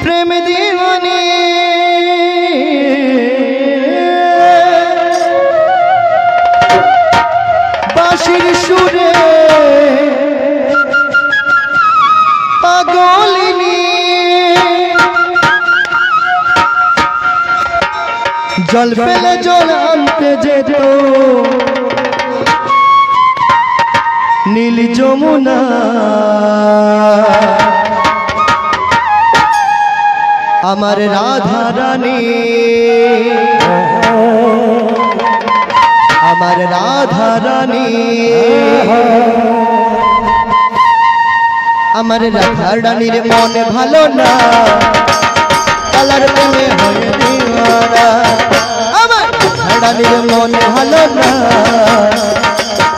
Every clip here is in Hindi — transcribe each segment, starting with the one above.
प्रेम दीवानी बांशिर सुरे पागलिनी जल पेले जल आनते जेत नील যমুনা আমার রাধা রানী আমার রাধা রানী আমার রাধা রানীর মন ভালো না কালার প্রেমে হয়ে দিওয়ানা আমার রাধা রানীর মন ভালো না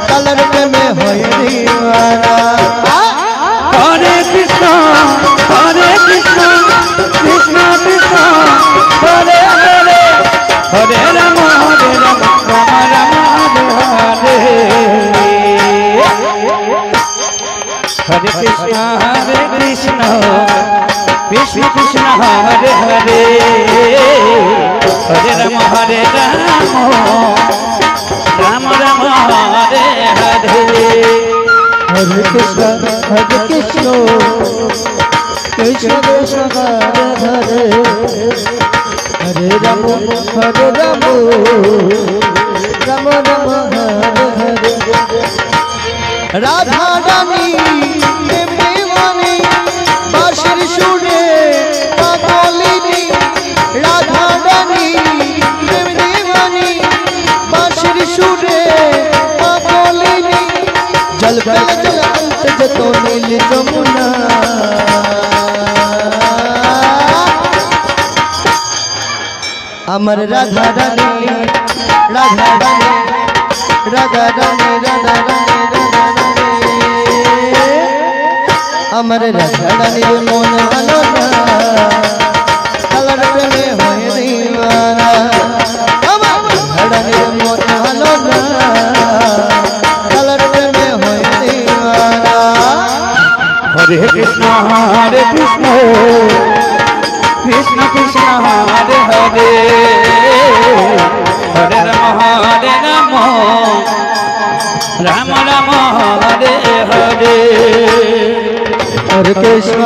কালার প্রেমে হয়ে দিওয়ানা हरे कृष्ण कृष्ण कृष्ण हरे हरे हरे राम राम राम हरे हरे कृष्ण कृष्ण कृष्ण हरे हरे हरे राम राम राम हरे हरे हरे कृष्ण कृष्ण कृष्ण हरे हरे हरे राम राम राम हरे हरे राधा रानी प्रेम दीवानी बांशिर सुरे पागलिनी राधा रानी प्रेम दीवानी बांशिर सुरे पागलिनी जल पेले जल आनते जेत नील যমুনা अमर राधा रानी राधा रानी राधा रानी राधा रानी राधा रानी अमर राधा रानी मन भालो ना कलर प्रेमे होए दीवाना अमर राधा रानी मन भालो ना कलर प्रेमे होए दीवाना हरे कृष्ण कृष्ण कृष्ण हरे हरे हरे राम राम राम हरे हरे हरे कृष्ण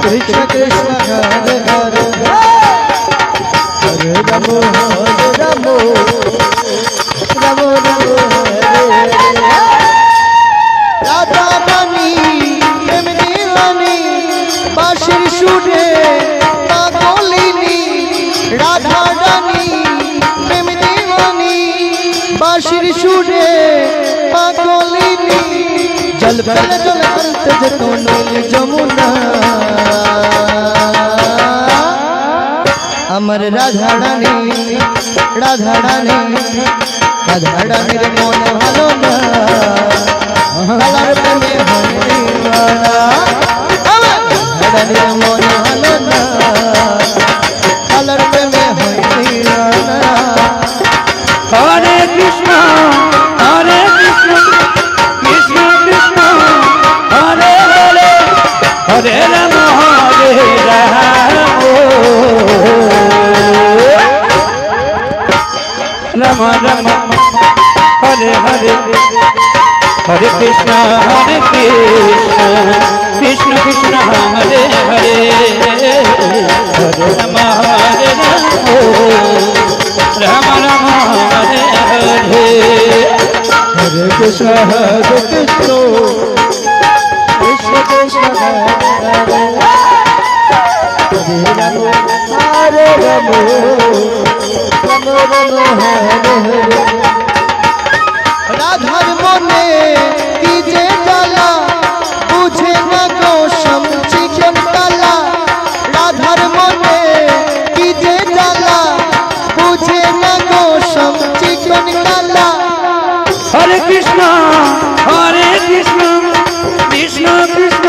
कृष्ण कृष्ण हरे हरे हरे राम राम राम हरे राधा रानी प्रेम दीवानी बांशिर सुरे पागलिनी राधा रानी प्रेम दीवानी बांशिर सुरे पागलिनी जल पेले जल आनते जेत नील যমুনা अमर राधा रानी राधा रानी राधा रानीर मन भालो ना कलर प्रेमे होए दीवाना अमर राधा रानीर मन भालो ना कलर प्रेमे होए दीवाना हरे कृष्ण कृष्ण कृष्ण हरे हरे हरे राम राम राम हरे हरे हरे कृष्ण कृष्ण कृष्ण हरे हरे हरे राम राम राम हरे हरे हरे कृष्ण कृष्ण कृष्ण हरे राम हरे राम हरे हरे राधार मने की जे जाला बुझे न गो समचिकन काला राधार मने की जे जाला बुझे न गो समचिकन काला हरे कृष्ण कृष्ण कृष्ण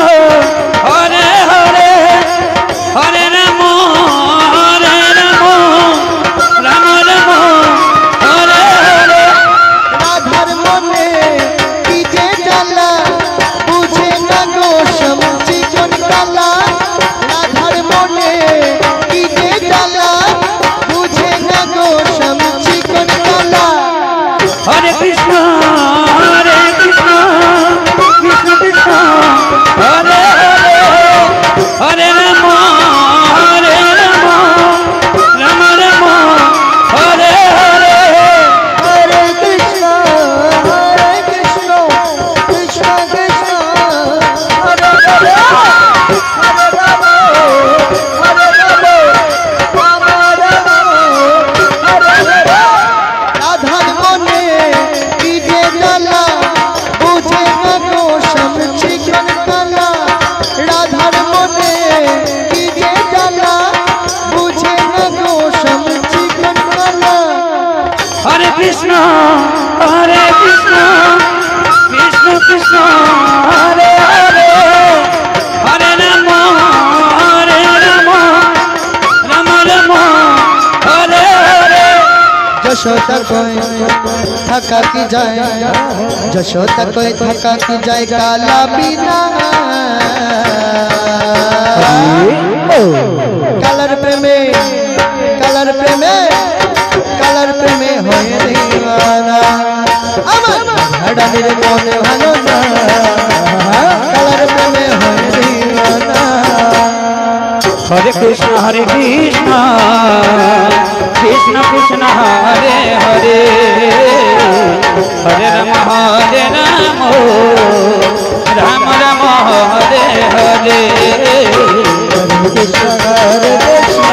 हरे हरे हरे राम राम राम हरे हरे জ্বালা রাধার মনে কি যে জ্বালা বুঝে না গো শ্যাম চিকন কালা হরে কৃষ্ণ কৃষ্ণ কৃষ্ণ হরে হরে হরে রাম রাম রাম হরে হরে হরে কৃষ্ণ কৃষ্ণ কৃষ্ণ হরে হরে হরে রাম হরে রাম রাম রাম হরে হরে রাধার মনে কি যে জ্বালা বুঝে না গো শ্যাম চিকন কালা রাধার মনে কি যে জ্বালা বুঝে না গো শ্যাম চিকন কালা হরে কৃষ্ণ কৃষ্ণ কৃষ্ণ হরে হরে হরে রাম রাম রাম হরে হরে যশোদা কোই থাকা কি যায় যশোদা কোই থাকা কি যায় কালা বিনা কালার প্রেমে কালার প্রেমে কালার প্রেমে হয়ে দিওয়ানা আমার হাড়ানির মন ভালো না কালার প্রেমে হয়ে দিওয়ানা হরে কৃষ্ণ কৃষ্ণ কৃষ্ণ হরে হরে হরে রাম রাম রাম হরে হরে কৃষ্ণ হরে কৃষ্ণ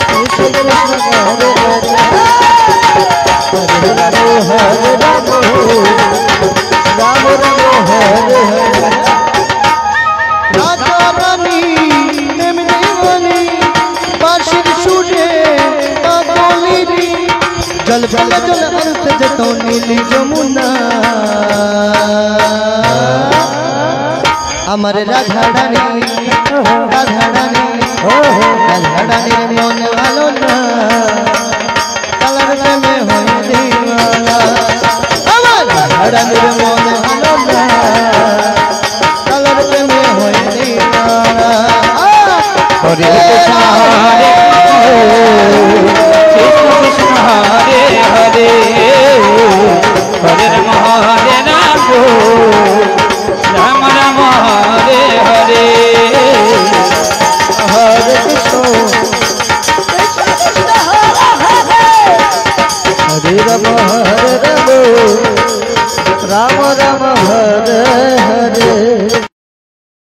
কৃষ্ণ কৃষ্ণ হরে হরে রাম রাম রাম হরে হরে রাধা রানী তেমনি বলি বাঁশির সুরে পাগলিনী জল জল জল অর্থ যত নীলি যমুনা আমার রাধা রানী রানীর মন ভালো না কালার প্রেমে হয়ে দিওয়ানা আমার রাধার মন ভালো না